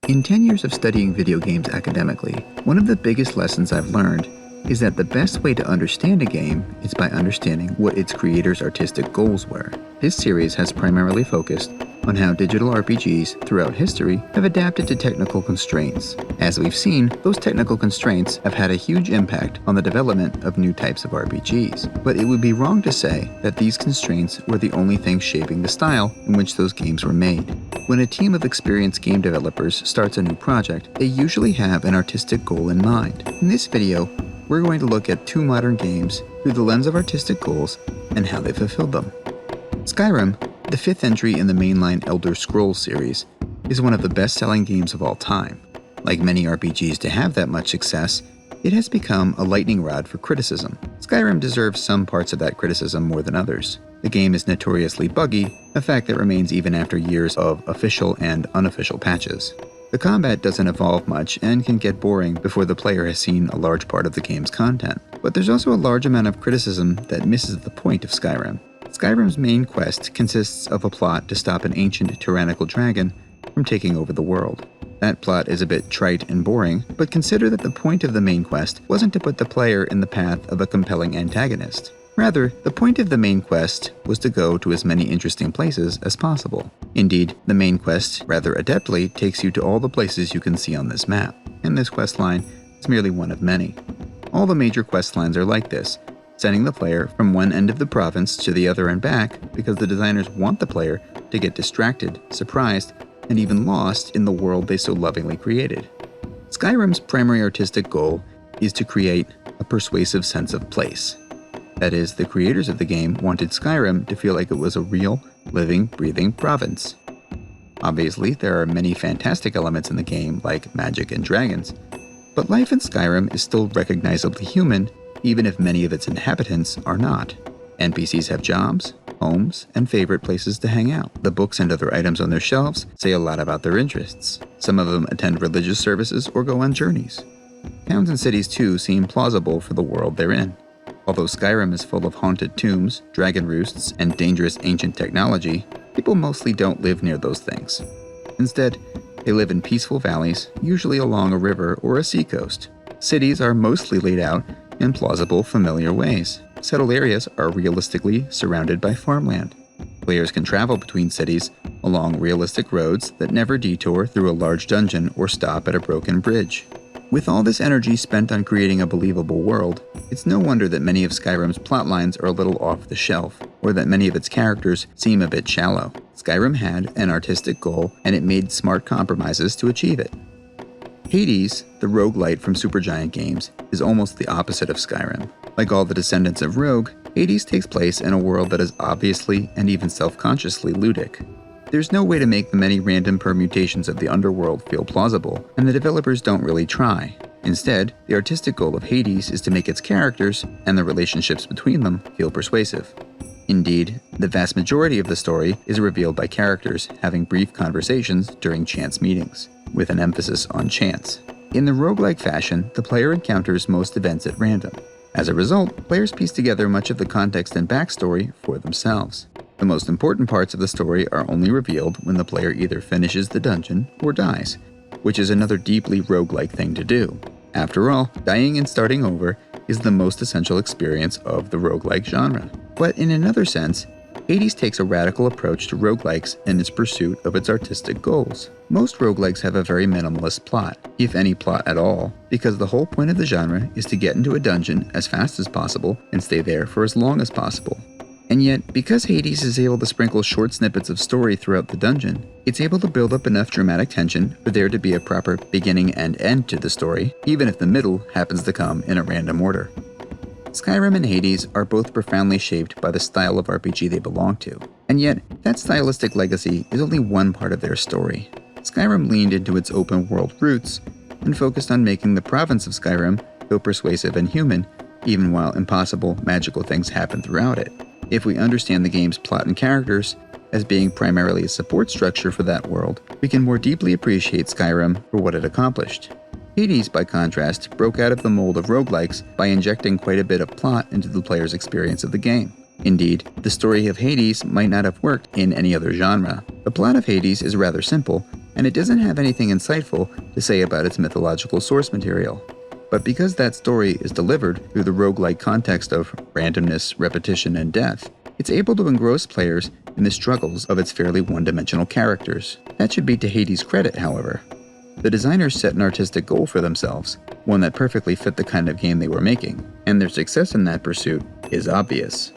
In 10 years of studying video games academically, one of the biggest lessons I've learned is that the best way to understand a game is by understanding what its creators' artistic goals were. This series has primarily focused on how digital RPGs throughout history have adapted to technical constraints. As we've seen, those technical constraints have had a huge impact on the development of new types of RPGs, but it would be wrong to say that these constraints were the only things shaping the style in which those games were made. When a team of experienced game developers starts a new project, they usually have an artistic goal in mind. In this video, we're going to look at two modern games through the lens of artistic goals and how they fulfilled them. Skyrim, the fifth entry in the mainline Elder Scrolls series, is one of the best-selling games of all time. Like many RPGs to have that much success, it has become a lightning rod for criticism. Skyrim deserves some parts of that criticism more than others. The game is notoriously buggy, a fact that remains even after years of official and unofficial patches. The combat doesn't evolve much and can get boring before the player has seen a large part of the game's content. But there's also a large amount of criticism that misses the point of Skyrim. Skyrim's main quest consists of a plot to stop an ancient tyrannical dragon from taking over the world. That plot is a bit trite and boring, but consider that the point of the main quest wasn't to put the player in the path of a compelling antagonist. Rather, the point of the main quest was to go to as many interesting places as possible. Indeed, the main quest rather adeptly takes you to all the places you can see on this map, and this quest line is merely one of many. All the major quest lines are like this, sending the player from one end of the province to the other and back because the designers want the player to get distracted, surprised, and even lost in the world they so lovingly created. Skyrim's primary artistic goal is to create a persuasive sense of place. That is, the creators of the game wanted Skyrim to feel like it was a real, living, breathing province. Obviously, there are many fantastic elements in the game, like magic and dragons, but life in Skyrim is still recognizably human, even if many of its inhabitants are not. NPCs have jobs, homes, and favorite places to hang out. The books and other items on their shelves say a lot about their interests. Some of them attend religious services or go on journeys. Towns and cities, too, seem plausible for the world they're in. Although Skyrim is full of haunted tombs, dragon roosts, and dangerous ancient technology, people mostly don't live near those things. Instead, they live in peaceful valleys, usually along a river or a seacoast. Cities are mostly laid out in plausible, familiar ways. Settled areas are realistically surrounded by farmland. Players can travel between cities along realistic roads that never detour through a large dungeon or stop at a broken bridge. With all this energy spent on creating a believable world, it's no wonder that many of Skyrim's plotlines are a little off the shelf, or that many of its characters seem a bit shallow. Skyrim had an artistic goal, and it made smart compromises to achieve it. Hades, the roguelite from Supergiant Games, is almost the opposite of Skyrim. Like all the descendants of Rogue, Hades takes place in a world that is obviously and even self-consciously ludic. There's no way to make the many random permutations of the underworld feel plausible, and the developers don't really try. Instead, the artistic goal of Hades is to make its characters, and the relationships between them, feel persuasive. Indeed, the vast majority of the story is revealed by characters having brief conversations during chance meetings, with an emphasis on chance. In the roguelike fashion, the player encounters most events at random. As a result, players piece together much of the context and backstory for themselves. The most important parts of the story are only revealed when the player either finishes the dungeon or dies, which is another deeply roguelike thing to do. After all, dying and starting over is the most essential experience of the roguelike genre. But in another sense, Hades takes a radical approach to roguelikes in its pursuit of its artistic goals. Most roguelikes have a very minimalist plot, if any plot at all, because the whole point of the genre is to get into a dungeon as fast as possible and stay there for as long as possible. And yet, because Hades is able to sprinkle short snippets of story throughout the dungeon, it's able to build up enough dramatic tension for there to be a proper beginning and end to the story, even if the middle happens to come in a random order. Skyrim and Hades are both profoundly shaped by the style of RPG they belong to, and yet that stylistic legacy is only one part of their story. Skyrim leaned into its open world roots and focused on making the province of Skyrim feel persuasive and human, even while impossible magical things happen throughout it. If we understand the game's plot and characters as being primarily a support structure for that world, we can more deeply appreciate Skyrim for what it accomplished. Hades, by contrast, broke out of the mold of roguelikes by injecting quite a bit of plot into the player's experience of the game. Indeed, the story of Hades might not have worked in any other genre. The plot of Hades is rather simple, and it doesn't have anything insightful to say about its mythological source material. But because that story is delivered through the roguelike context of randomness, repetition, and death, it's able to engross players in the struggles of its fairly one-dimensional characters. That should be to Hades' credit, however. The designers set an artistic goal for themselves, one that perfectly fit the kind of game they were making, and their success in that pursuit is obvious.